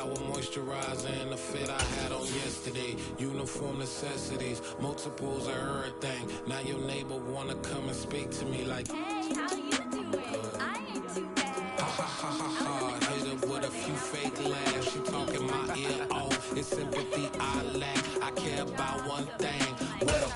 shower, moisturizer, and the fit I had on yesterday. Uniform necessities, multiples of everything. Now your neighbor wanna come and speak to me like, hey, how you doing? I ain't too bad. Ha ha ha ha ha. Hit her with a few fake laughs. She talking my ear off. It's sympathy I lack. I care about one thing. What a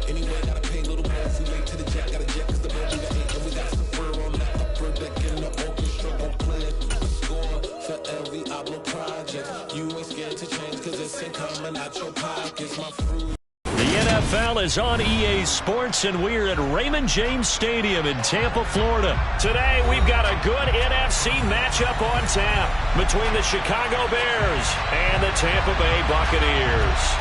anyway, gotta pay a little more if we late to the jet. Got a jet cause the boat we got eight and we got some fur on the upper deck in the orchestra. Gon' play a score for every album project. You ain't scared to change cause it's ain't coming out your pockets. My fruit. The NFL is on EA Sports, and we're at Raymond James Stadium in Tampa, Florida. Today, we've got a good NFC matchup on tap between the Chicago Bears and the Tampa Bay Buccaneers.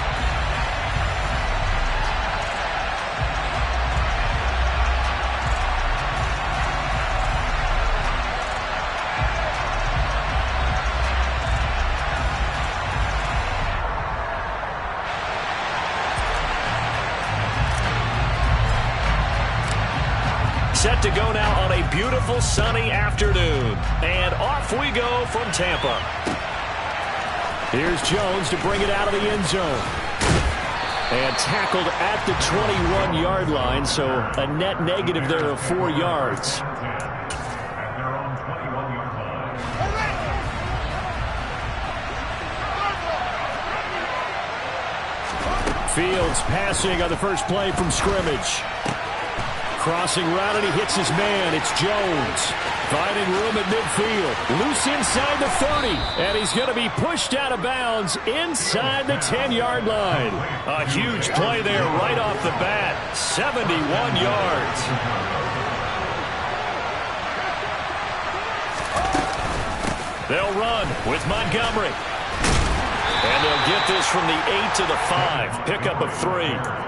Set to go now on a beautiful sunny afternoon. And off we go from Tampa. Here's Jones to bring it out of the end zone. And tackled at the 21-yard line, so a net negative there of 4 yards. Fields passing on the first play from scrimmage. Crossing route, and he hits his man. It's Jones. Finding room at midfield. Loose inside the 30. And he's going to be pushed out of bounds inside the 10-yard line. A huge play there right off the bat. 71 yards. They'll run with Montgomery. And they'll get this from the 8 to the 5. Pickup of 3.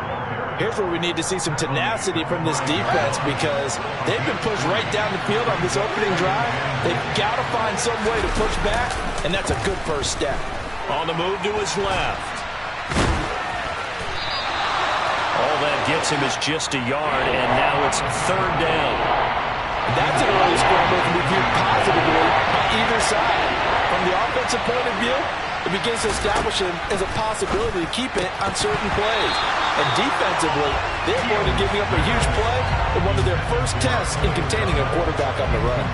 Here's where we need to see some tenacity from this defense because they've been pushed right down the field on this opening drive. They've got to find some way to push back, and that's a good first step. On the move to his left. All that gets him is just a yard, and now it's 3rd down. That's an early scramble that can be viewed positively by either side. From the offensive point of view, it begins to establish him as a possibility to keep it on certain plays. And defensively, they avoided giving up a huge play in one of their first tests in containing a quarterback on the run.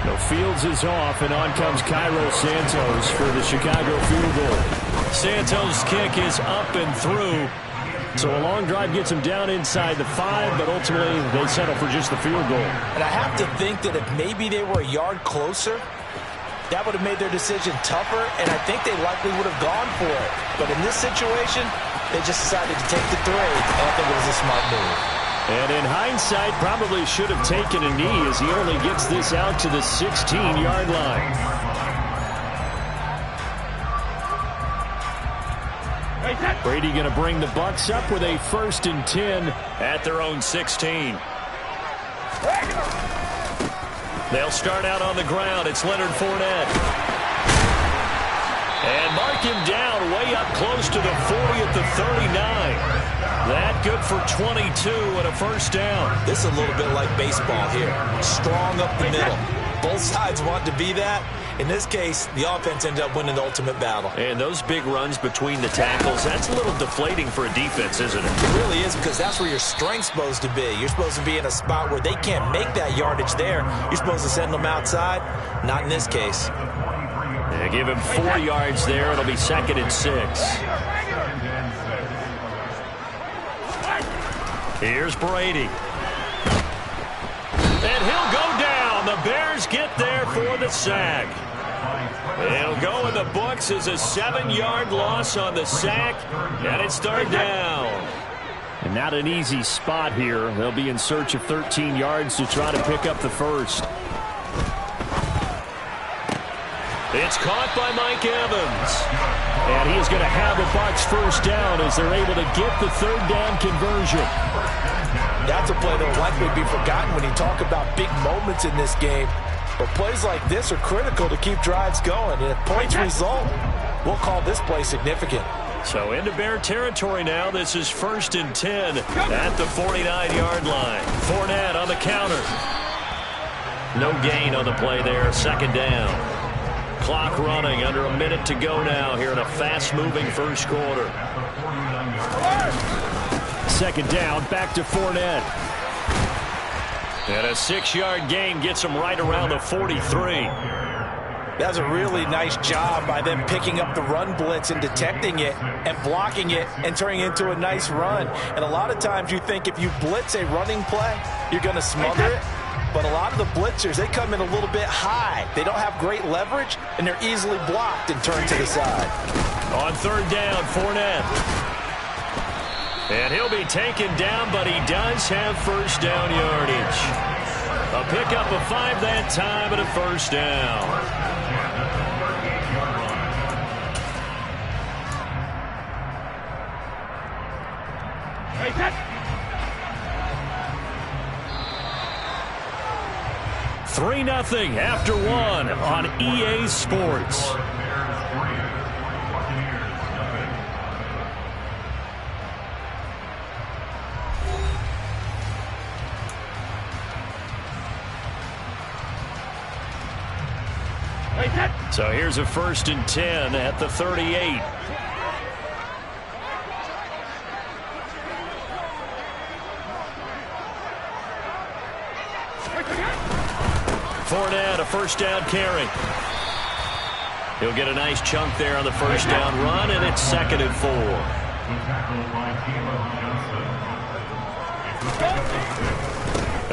No, Fields is off, and on comes Cairo Santos for the Chicago field goal. Santos' kick is up and through. So a long drive gets him down inside the 5, but ultimately they settle for just the field goal. And I have to think that if maybe they were a yard closer, that would have made their decision tougher, and I think they likely would have gone for it. But in this situation, they just decided to take the 3, and I think it was a smart move. And in hindsight, probably should have taken a knee as he only gets this out to the 16-yard line. Brady going to bring the Bucs up with a 1st and 10 at their own 16. They'll start out on the ground. It's Leonard Fournette. And mark him down way up close to the 40 at the 39. That good for 22 and a 1st down. This is a little bit like baseball here. Strong up the middle. Both sides want to be that. In this case, the offense ended up winning the ultimate battle. And those big runs between the tackles, that's a little deflating for a defense, isn't it? It really is, because that's where your strength's supposed to be. You're supposed to be in a spot where they can't make that yardage there. You're supposed to send them outside. Not in this case. They give him 4 yards there. It'll be 2nd and 6. Here's Brady. And he'll go down. The Bears get there for the sack. It'll go in the books as a 7-yard loss on the sack, and it's 3rd down. And not an easy spot here. They'll be in search of 13 yards to try to pick up the 1st. It's caught by Mike Evans. And he is going to have the Bucs 1st down as they're able to get the 3rd down conversion. That's a play that will likely be forgotten when you talk about big moments in this game. But plays like this are critical to keep drives going. And if points result, we'll call this play significant. So into Bear territory now. This is 1st and 10 at the 49-yard line. Fournette on the counter. No gain on the play there. 2nd down. clock running. Under a minute to go now here in a fast-moving first quarter. Second down, back to Fournette. And a 6-yard gain gets him right around the 43. That's a really nice job by them picking up the run blitz and detecting it and blocking it and turning it into a nice run. And a lot of times you think if you blitz a running play, you're going to smother it. But a lot of the blitzers, they come in a little bit high. They don't have great leverage, and they're easily blocked and turned to the side. On third down, Fournette. And he'll be taken down, but he does have first down yardage. A pickup of 5 that time and a first down. Hey, 3-0 after 1 on EA Sports. So here's a 1st and 10 at the 38. Fournette, a first down carry. He'll get a nice chunk there on the first down run, and it's 2nd and 4.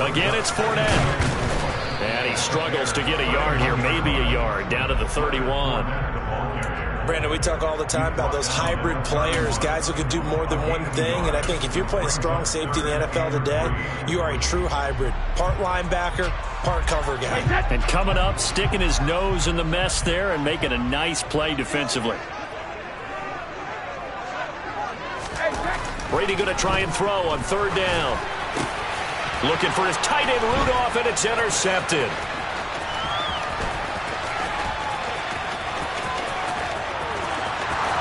Again, it's Fournette. And he struggles to get a yard here, maybe a yard, down to the 31. Brandon, we talk all the time about those hybrid players, guys who can do more than one thing. And I think if you're playing strong safety in the NFL today, you are a true hybrid. Part linebacker, part cover guy. And coming up, sticking his nose in the mess there and making a nice play defensively. Brady going to try and throw on third down. Looking for his tight end Rudolph, and it's intercepted.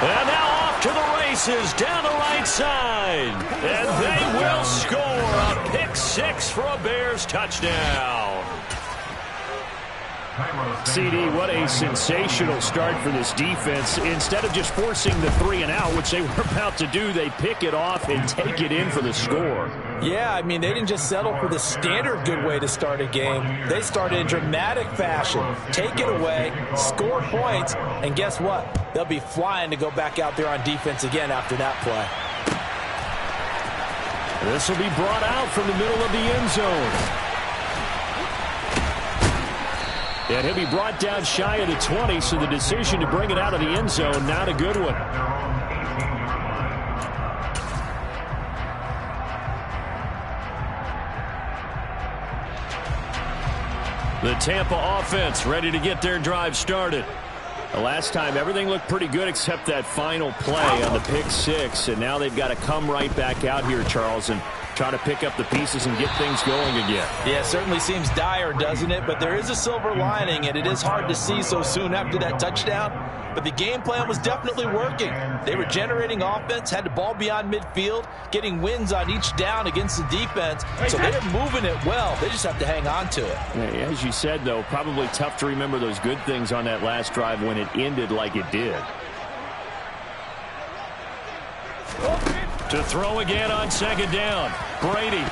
And now off to the races down the right side. And they will score a pick 6 for a Bears touchdown. CD, what a sensational start for this defense. Instead of just forcing the 3 and out, which they were about to do, they pick it off and take it in for the score. Yeah, I mean, they didn't just settle for the standard good way to start a game. They started in dramatic fashion. Take it away, score points, and guess what? They'll be flying to go back out there on defense again after that play. This will be brought out from the middle of the end zone. And he'll be brought down shy of the 20, so the decision to bring it out of the end zone, not a good one. The Tampa offense ready to get their drive started. The last time, everything looked pretty good except that final play on the pick 6, and now they've got to come right back out here, Charles, and try to pick up the pieces and get things going again. Yeah, it certainly seems dire, doesn't it? But there is a silver lining, and it is hard to see so soon after that touchdown. But the game plan was definitely working. They were generating offense, had the ball beyond midfield, getting wins on each down against the defense. So they're moving it well. They just have to hang on to it. Yeah, as you said, though, probably tough to remember those good things on that last drive when it ended like it did. To throw again on second down. Brady.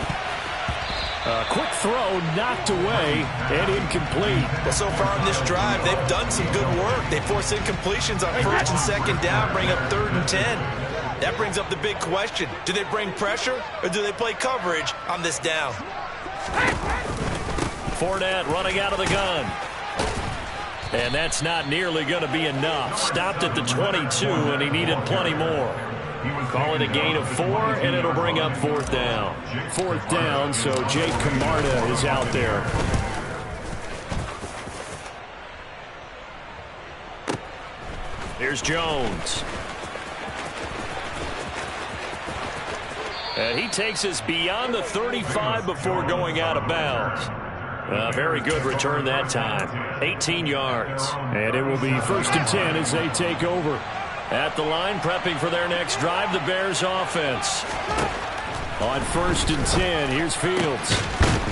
A quick throw knocked away and incomplete. Well, so far on this drive, they've done some good work. They force incompletions on first and second down, bring up 3rd and 10. That brings up the big question. Do they bring pressure or do they play coverage on this down? Fournette running out of the gun. And that's not nearly going to be enough. Stopped at the 22, and he needed plenty more. Call it a gain of 4, and it'll bring up 4th down. 4th down, so Jake Camarda is out there. Here's Jones. And he takes us beyond the 35 before going out of bounds. Very good return that time. 18 yards. And it will be 1st and 10 as they take over. At the line, prepping for their next drive, the Bears offense. On 1st and 10, here's Fields.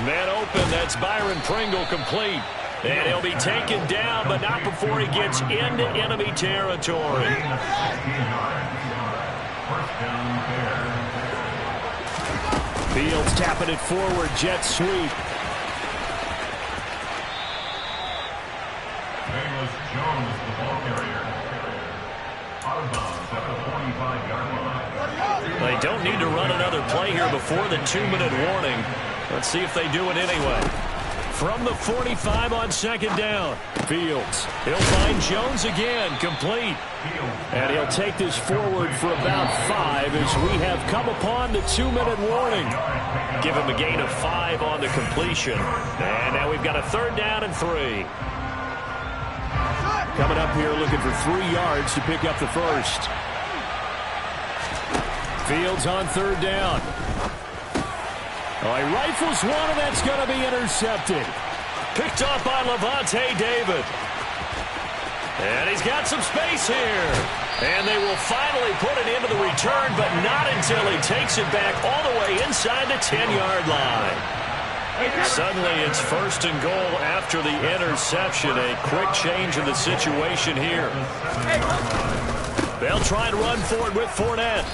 Man open, that's Byron Pringle complete. And he'll be taken down, but not before he gets into enemy territory. Fields tapping it forward, jet sweep. Jones, the ball carrier. Out of bounds at the 45-yard line. They don't need to run another play here before the 2-minute warning. Let's see if they do it anyway. From the 45 on second down, Fields. He'll find Jones again, complete. And he'll take this forward for about 5 as we have come upon the 2-minute warning. Give him a gain of 5 on the completion. And now we've got a 3rd down and 3. Coming up here looking for 3 yards to pick up the first. Fields on 3rd down. Oh, he rifles one, and that's going to be intercepted. Picked off by Levante David. And he's got some space here. And they will finally put it into the return, but not until he takes it back all the way inside the 10-yard line. Suddenly it's 1st and goal after the interception. A quick change in the situation here. They'll try and run for it with Fournette.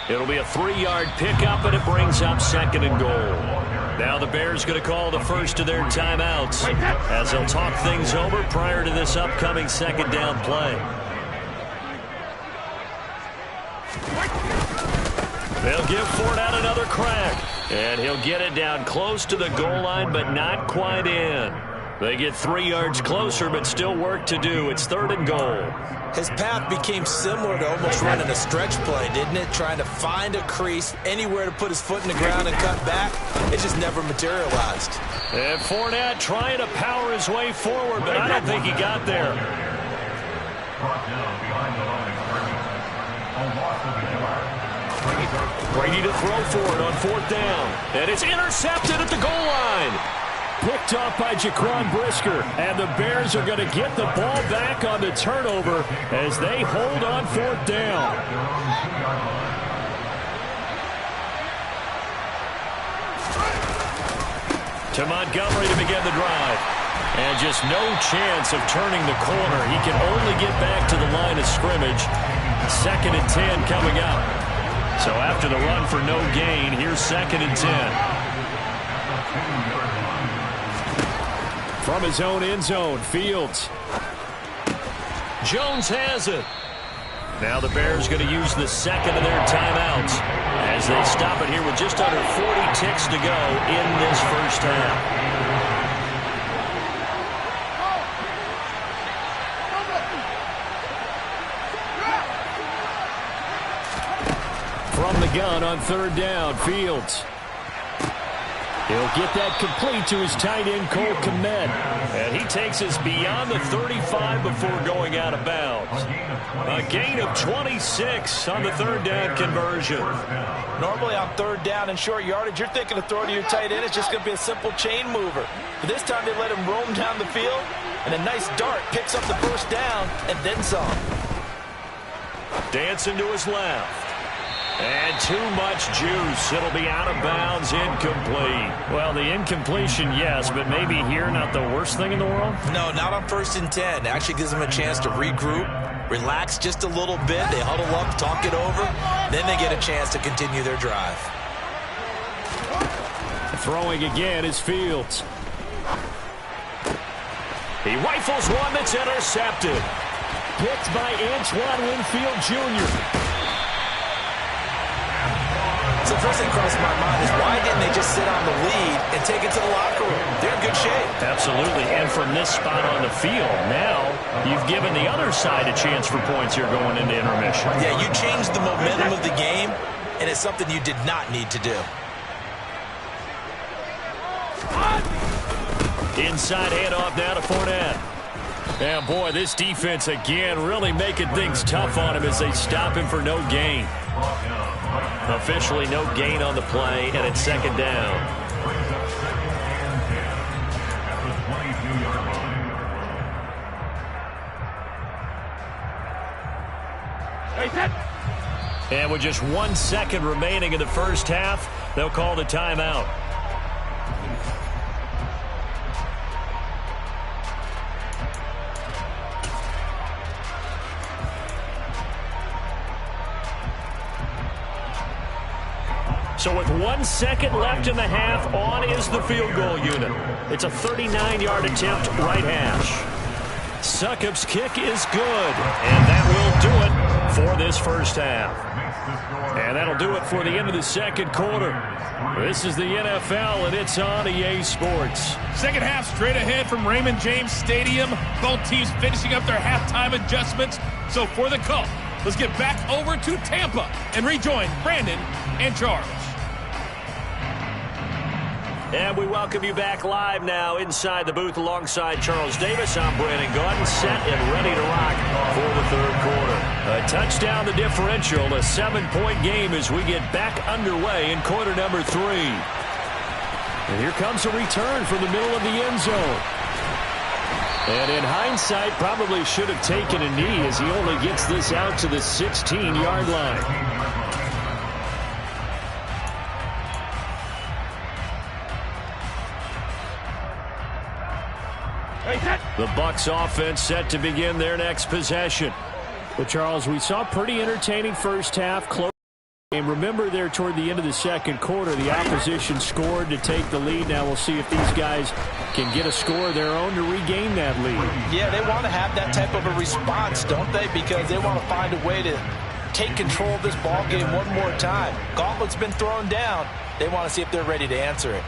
It'll be a 3-yard pickup, and it brings up 2nd and goal. Now the Bears going to call the first of their timeouts as they'll talk things over prior to this upcoming 2nd down play. They'll give Fournette another crack. And he'll get it down close to the goal line, but not quite in. They get 3 yards closer, but still work to do. It's 3rd and goal. His path became similar to almost running a stretch play, didn't it? Trying to find a crease, anywhere to put his foot in the ground and cut back. It just never materialized. And Fournette trying to power his way forward, but I don't think he got there. Brady to throw for it on 4th down. And it's intercepted at the goal line. Picked off by Jaquan Brisker. And the Bears are going to get the ball back on the turnover as they hold on 4th down. To Montgomery to begin the drive. And just no chance of turning the corner. He can only get back to the line of scrimmage. 2nd and 10 coming up. So after the run for no gain, here's 2nd and 10. From his own end zone, Fields. Jones has it. Now the Bears going to use the 2nd of their timeouts as they stop it here with just under 40 ticks to go in this first half. From the gun on 3rd down, Fields. He'll get that complete to his tight end, Cole Kmet. And he takes us beyond the 35 before going out of bounds. A gain of 26 on the 3rd down conversion. Normally on 3rd down and short yardage, you're thinking of throwing to your tight end. It's just going to be a simple chain mover. But this time they let him roam down the field, and a nice dart picks up the 1st down and then some. Dancing to his left. And too much juice. It'll be out of bounds, incomplete. Well, the incompletion, yes, but maybe here not the worst thing in the world? No, not on 1st and 10. It actually gives them a chance to regroup, relax just a little bit. They huddle up, talk it over. Then they get a chance to continue their drive. Throwing again is Fields. He rifles one that's intercepted. Picked by Antoine Winfield Jr. So the first thing crossing my mind is why didn't they just sit on the lead and take it to the locker room? They're in good shape. Absolutely, and from this spot on the field, now you've given the other side a chance for points here going into intermission. Yeah, you changed the momentum of the game, and it's something you did not need to do. Inside handoff now to Fournette. And boy, this defense again really making things tough on him as they stop him for no gain. Officially no gain on the play, and it's 2nd down. And with just 1 second remaining in the first half, they'll call the timeout. So with 1 second left in the half, on is the field goal unit. It's a 39-yard attempt, right hash. Succop's kick is good, and that will do it for this first half. And that'll do it for the end of the second quarter. This is the NFL, and it's on EA Sports. Second half straight ahead from Raymond James Stadium. Both teams finishing up their halftime adjustments. So for the call, let's get back over to Tampa and rejoin Brandon and Charles. And we welcome you back live now inside the booth alongside Charles Davis. I'm Brandon Gaudin, set and ready to rock for the third quarter. A touchdown the differential, a 7-point game as we get back underway in quarter number 3. And here comes a return from the middle of the end zone. And in hindsight, probably should have taken a knee as he only gets this out to the 16-yard line. The Bucs offense set to begin their next possession. But Charles, we saw pretty entertaining first half. Close game. Remember there toward the end of the second quarter, the opposition scored to take the lead. Now we'll see if these guys can get a score of their own to regain that lead. Yeah, they want to have that type of a response, don't they? Because they want to find a way to take control of this ball game one more time. Gauntlet's been thrown down. They want to see if they're ready to answer it.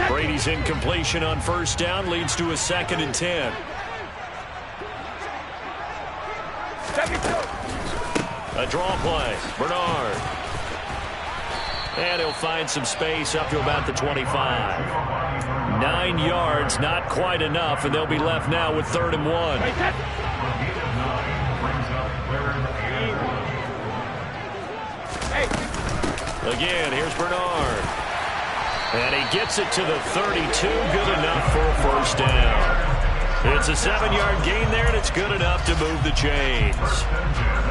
Brady's incompletion on first down leads to a 2nd and 10. A draw play. Bernard. And he'll find some space up to about the 25. 9 yards, not quite enough, and they'll be left now with 3rd and 1. Again, here's Bernard. And he gets it to the 32, good enough for a first down. It's a 7-yard gain there, and it's good enough to move the chains.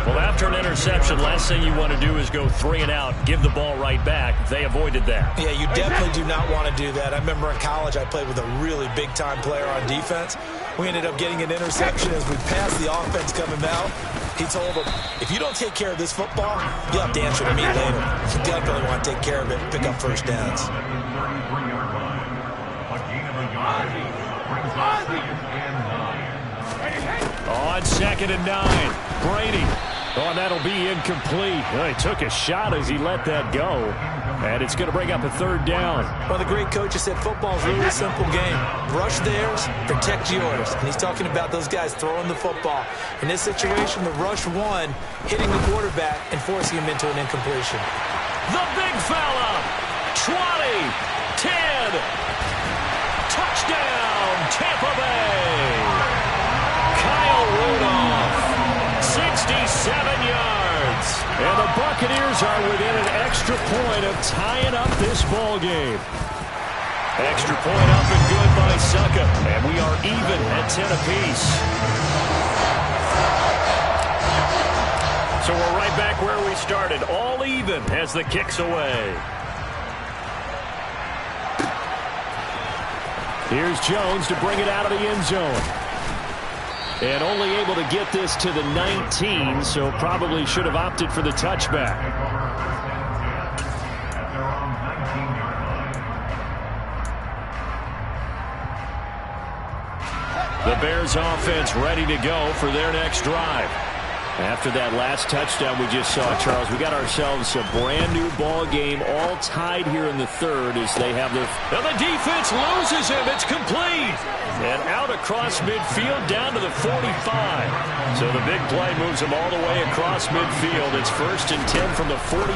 Well, after an interception, last thing you want to do is go 3 and out, give the ball right back. They avoided that. Yeah, you definitely do not want to do that. I remember in college I played with a really big-time player on defense. We ended up getting an interception as we passed the offense coming out. He told him, if you don't take care of this football, you'll have to answer to me later. You definitely want to take care of it and pick up first downs. On 2nd and 9, Brady. Oh, and that'll be incomplete. Well, he took a shot as he let that go. And it's going to bring up a 3rd down. Well, the great coach said football's a really simple game. Rush theirs, protect yours. And he's talking about those guys throwing the football. In this situation, the rush one, hitting the quarterback and forcing him into an incompletion. The big fella. 20, 10. Touchdown, Tampa Bay. Kyle Rudolph, 67 yards. And the Buccaneers are within an extra point of tying up this ball game. Extra point up and good by Succop. And we are even at 10 apiece. So we're right back where we started. All even as the kick's away. Here's Jones to bring it out of the end zone. And only able to get this to the 19, so probably should have opted for the touchback. The Bears offense ready to go for their next drive. After that last touchdown we just saw, Charles, we got ourselves a brand new ball game, all tied here in the 3rd as they have their... And the defense loses him. It's complete. And out across midfield down to the 45. So the big play moves him all the way across midfield. It's 1st and 10 from the 45.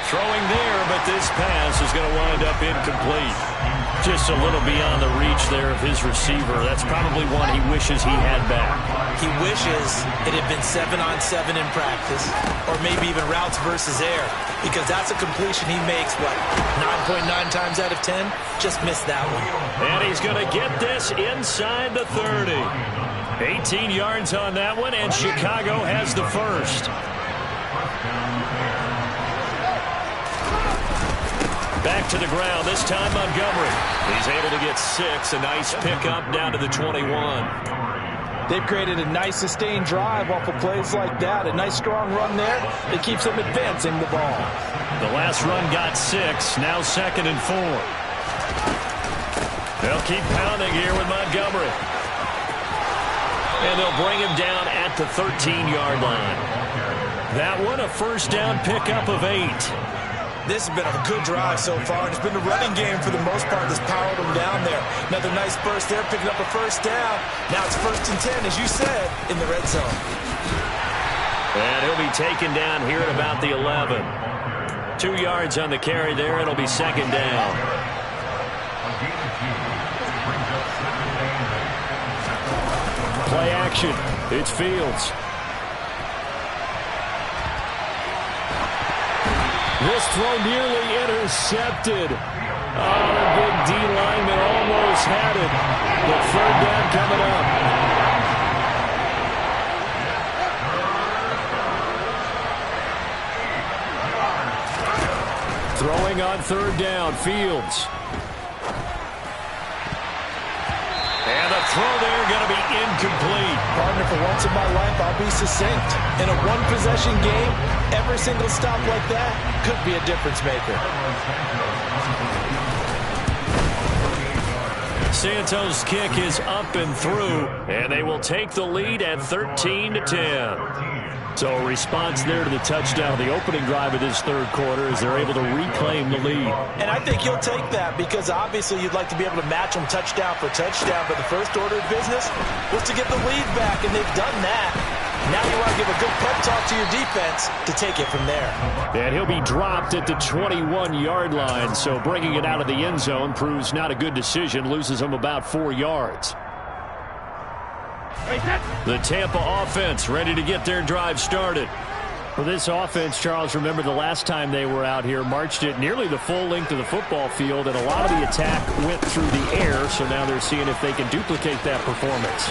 Throwing there, but this pass is going to wind up incomplete. Just a little beyond the reach there of his receiver. That's probably one he wishes he had back. He wishes it had been 7-on-7 in practice, or maybe even routes versus air, because that's a completion he makes, what, 9.9 times out of 10? Just missed that one. And he's going to get this inside the 30. 18 yards on that one, and Chicago has the first. Back to the ground, this time Montgomery. He's able to get 6, a nice pickup down to the 21. They've created a nice sustained drive off of plays like that. A nice strong run there that keeps them advancing the ball. The last run got 6, now 2nd and 4. They'll keep pounding here with Montgomery. And they'll bring him down at the 13-yard line. That one a first down pickup of 8. This has been a good drive so far, and it's been the running game for the most part that's powered them down there. Another nice burst there, picking up a first down. Now it's 1st and 10, as you said, in the red zone. And he'll be taken down here at about the 11. 2 yards on the carry there. It'll be 2nd down. Play action. It's Fields. This throw nearly intercepted. Oh, the big D lineman almost had it. The 3rd down coming up. Throwing on 3rd down, Fields. And the throw there going to be incomplete. Partner, for once in my life, I'll be succinct. In a one-possession game, every single stop like that could be a difference maker. Santos' kick is up and through, and they will take the lead at 13-10. So a response there to the touchdown, the opening drive of this 3rd quarter, as they're able to reclaim the lead. And I think he'll take that because obviously you'd like to be able to match them touchdown for touchdown, but the first order of business was to get the lead back, and they've done that. Now you want to give a good pep talk to your defense to take it from there. And he'll be dropped at the 21-yard line, so bringing it out of the end zone proves not a good decision, loses him about 4 yards. The Tampa offense ready to get their drive started. For this offense, Charles, remember the last time they were out here, marched it nearly the full length of the football field, and a lot of the attack went through the air, so now they're seeing if they can duplicate that performance.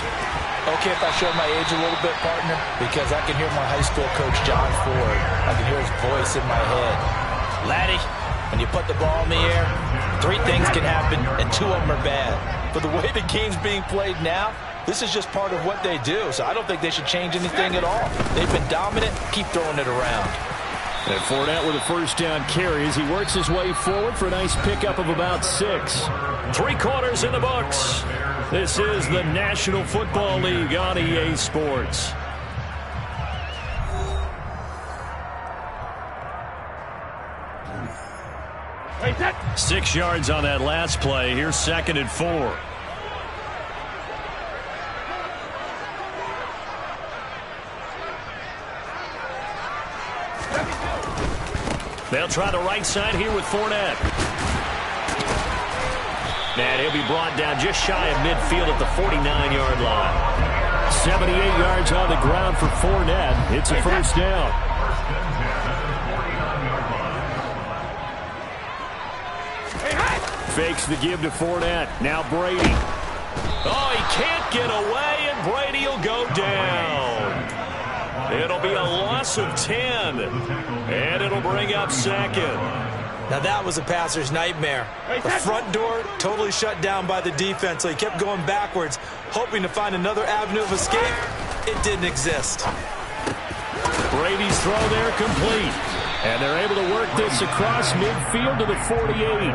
Okay, if I show my age a little bit, partner, because I can hear my high school coach, John Ford. I can hear his voice in my head. Laddie, when you put the ball in the air, 3 things can happen, and 2 of them are bad. But the way the game's being played now, this is just part of what they do, so I don't think they should change anything at all. They've been dominant. Keep throwing it around. And Fournette with a first down carry as he works his way forward for a nice pickup of about 6. 3 quarters in the books. This is the National Football League on EA Sports. That 6 yards on that last play. Here's 2nd and 4. They'll try the right side here with Fournette. And he'll be brought down just shy of midfield at the 49-yard line. 78 yards on the ground for Fournette. It's a first down. Fakes the give to Fournette. Now Brady. Oh, he can't get away, and Brady will go down. It'll be a loss of 10, and it'll bring up 2nd. Now that was a passer's nightmare. The front door totally shut down by the defense, so he kept going backwards, hoping to find another avenue of escape. It didn't exist. Brady's throw there complete, and they're able to work this across midfield to the 48.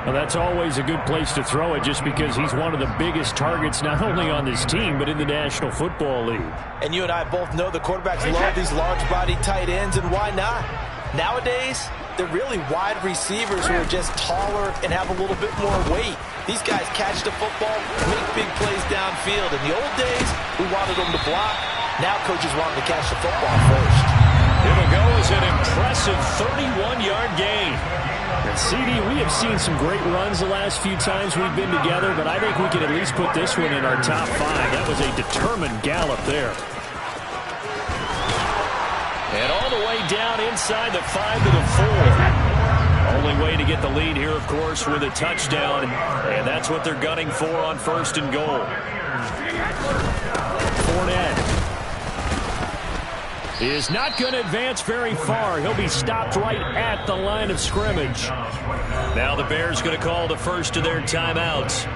Well, that's always a good place to throw it just because he's one of the biggest targets not only on this team but in the National Football League. And you and I both know the quarterbacks love these large-bodied tight ends, and why not? Nowadays, they're really wide receivers who are just taller and have a little bit more weight. These guys catch the football, make big plays downfield. In the old days, we wanted them to block. Now coaches want them to catch the football first. It'll go as an impressive 31-yard gain. And CD, we have seen some great runs the last few times we've been together, but I think we can at least put this one in our top 5. That was a determined gallop there. And all the way down inside the 5 to the 4. Only way to get the lead here, of course, with a touchdown, and that's what they're gunning for on 1st and goal. Fournette. is not going to advance very far. He'll be stopped right at the line of scrimmage. Now the Bears going to call the first of their timeouts.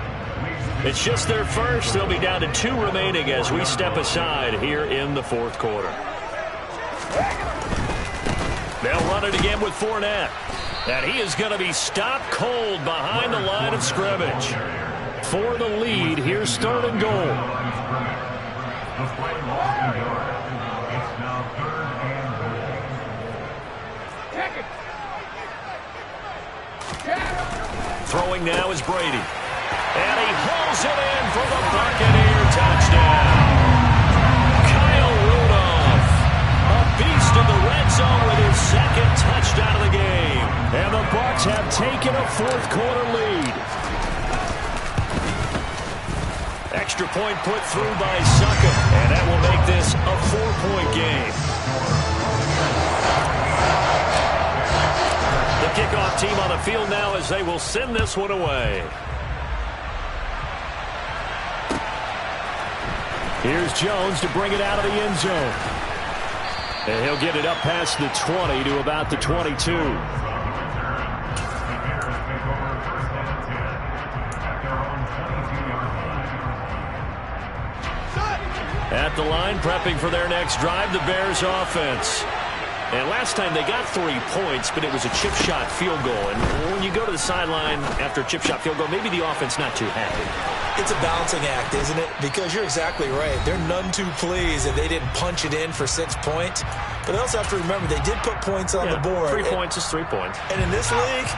It's just their first. They'll be down to 2 remaining as we step aside here in the fourth quarter. They'll run it again with Fournette. And he is going to be stopped cold behind the line of scrimmage. For the lead, here's 3rd and goal. The play lost in yard. It's now 3rd and goal. Throwing now is Brady. And he hauls it in for the Buccaneer touchdown. Kyle Rudolph, a beast in the red zone with his 2nd touchdown of the game. And the Bucs have taken a fourth quarter lead. Extra point put through by Succop, and that will make this a 4-point game. The kickoff team on the field now as they will send this one away. Here's Jones to bring it out of the end zone. And he'll get it up past the 20 to about the 22. At the line, prepping for their next drive, the Bears offense. And last time they got 3 points, but it was a chip shot field goal. And when you go to the sideline after a chip shot field goal, maybe the offense not too happy. It's a balancing act, isn't it? Because you're exactly right. They're none too pleased that they didn't punch it in for 6 points. But they also have to remember they did put points on the board. 3 points is 3 points. And in this league,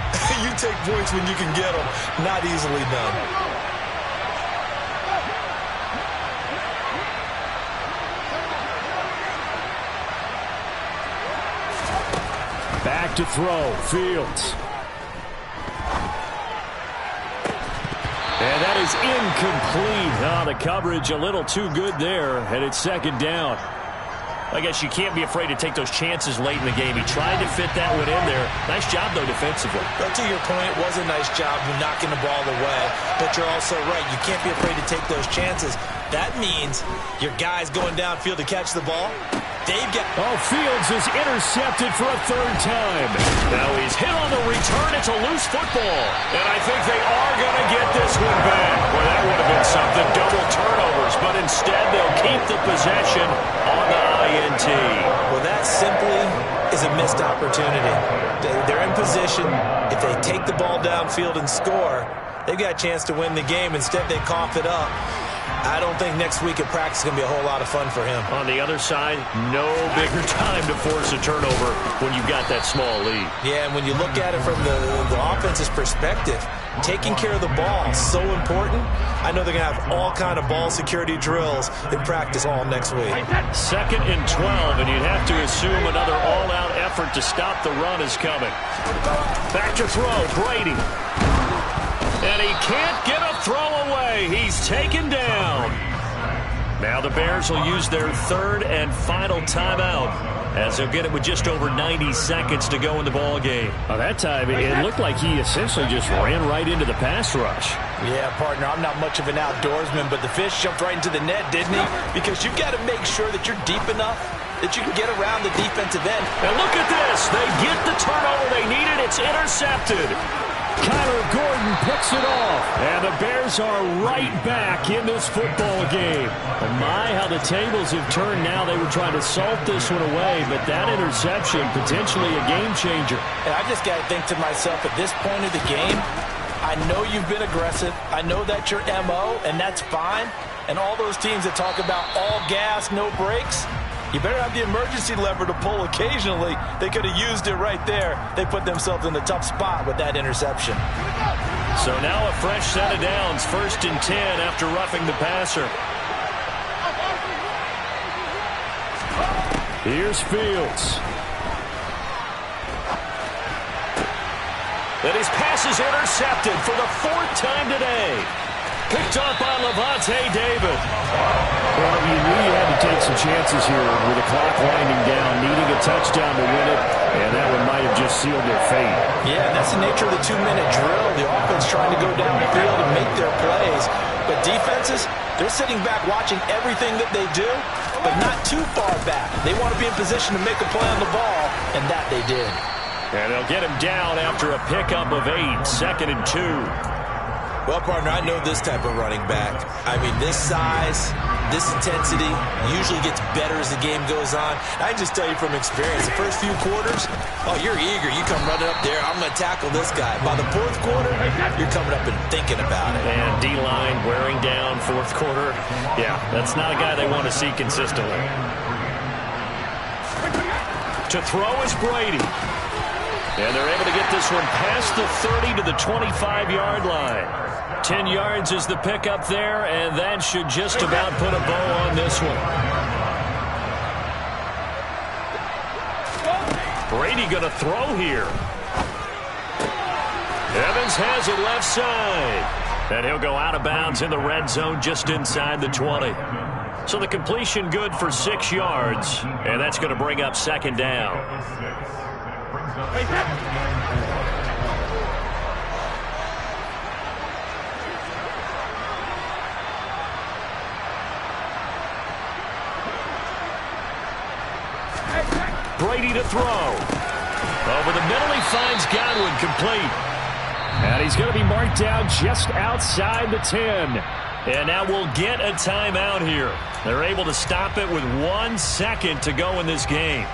you take points when you can get them. Not easily done. Back to throw, Fields. And that is incomplete. Oh, the coverage a little too good there, and it's 2nd down. I guess you can't be afraid to take those chances late in the game. He tried to fit that one in there. Nice job, though, defensively. But to your point, it was a nice job knocking the ball away. But you're also right. You can't be afraid to take those chances. That means your guy's going downfield to catch the ball. They've got... Oh, Fields is intercepted for a 3rd time. Now he's hit on the return. It's a loose football. And I think they are going to get this one back. Well, that would have been something. Double turnovers. But instead, they'll keep the possession on the INT. Well, that simply is a missed opportunity. They're in position. If they take the ball downfield and score, they've got a chance to win the game. Instead, they cough it up. I don't think next week at practice is going to be a whole lot of fun for him. On the other side, no bigger time to force a turnover when you've got that small lead. Yeah, and when you look at it from the offense's perspective, taking care of the ball is so important. I know they're going to have all kind of ball security drills in practice all next week. 2nd and 12, and you'd have to assume another all-out effort to stop the run is coming. Back to throw, Brady. And he can't get a throw away. He's taken down. Now the Bears will use their 3rd and final timeout as they'll get it with just over 90 seconds to go in the ball game. Well, that time, it looked like he essentially just ran right into the pass rush. Yeah, partner, I'm not much of an outdoorsman, but the fish jumped right into the net, didn't he? Because you've got to make sure that you're deep enough that you can get around the defensive end. And look at this. They get the turnover they needed. It's intercepted. Kyler Gordon picks it off. And the Bears are right back in this football game. And my, how the tables have turned now. They were trying to salt this one away, but that interception, potentially a game changer. And I just got to think to myself, at this point of the game, I know you've been aggressive. I know that's your MO, and that's fine. And all those teams that talk about all gas, no brakes, you better have the emergency lever to pull occasionally. They could have used it right there. They put themselves in a tough spot with that interception. So now a fresh set of downs, 1st and 10 after roughing the passer. Here's Fields. And his pass is intercepted for the 4th time today. Picked up by Levante David. Well, you knew you had to take some chances here with the clock winding down, needing a touchdown to win it, and that one might have just sealed their fate. Yeah, and that's the nature of the 2-minute drill. The offense trying to go downfield and make their plays. But defense, defenses, they're sitting back watching everything that they do, but not too far back. They want to be in position to make a play on the ball, and that they did. And they'll get him down after a pickup of 8, 2nd and 2. Well, partner, I know this type of running back. I mean, this size, this intensity usually gets better as the game goes on. I can just tell you from experience, the first few quarters, oh, you're eager. You come running up there, I'm going to tackle this guy. By the fourth quarter, you're coming up and thinking about it. And D-line wearing down fourth quarter. Yeah, that's not a guy they want to see consistently. To throw is Brady. And they're able to get this one past the 30 to the 25-yard line. 10 yards is the pickup there, and that should just about put a bow on this one. Brady going to throw here. Evans has it left side. And he'll go out of bounds in the red zone just inside the 20. So the completion good for 6 yards, and that's going to bring up 2nd down. Brady to throw. Over the middle, he finds Godwin complete. And he's going to be marked down just outside the 10. And now we'll get a timeout here. They're able to stop it with 1 second to go in this game.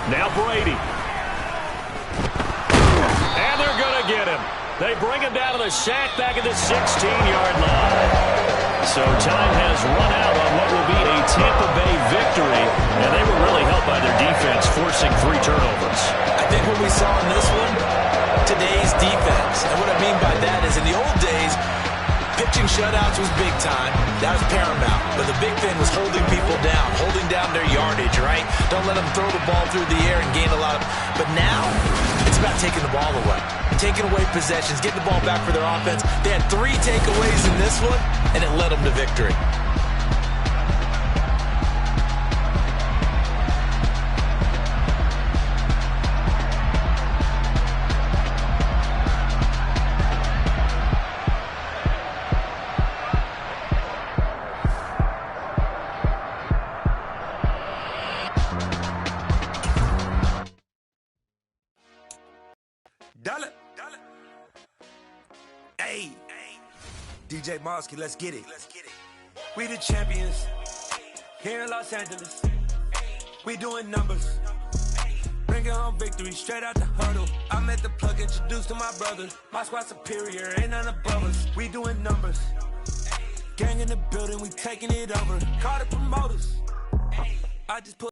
Now Brady. And they're going to get him. They bring him down to the sack back at the 16-yard line. So time has run out on what will be a Tampa Bay victory, and they were really helped by their defense, forcing 3 turnovers. I think what we saw in this one, today's defense. And what I mean by that is in the old days, pitching shutouts was big time. That was paramount. But the big thing was holding people down, holding down their yardage, right? Don't let them throw the ball through the air and gain a lot of... But now, it's about taking the ball away. Taking away possessions, getting the ball back for their offense. They had 3 takeaways in this one, and it led them to victory. Hey, DJ Mosky, let's get it. We the champions here in Los Angeles. We doing numbers. Bringing home victory straight out the huddle. I met the plug, introduced to my brother. My squad superior, ain't none above us. We doing numbers. Gang in the building, we taking it over. Call the promoters. I just put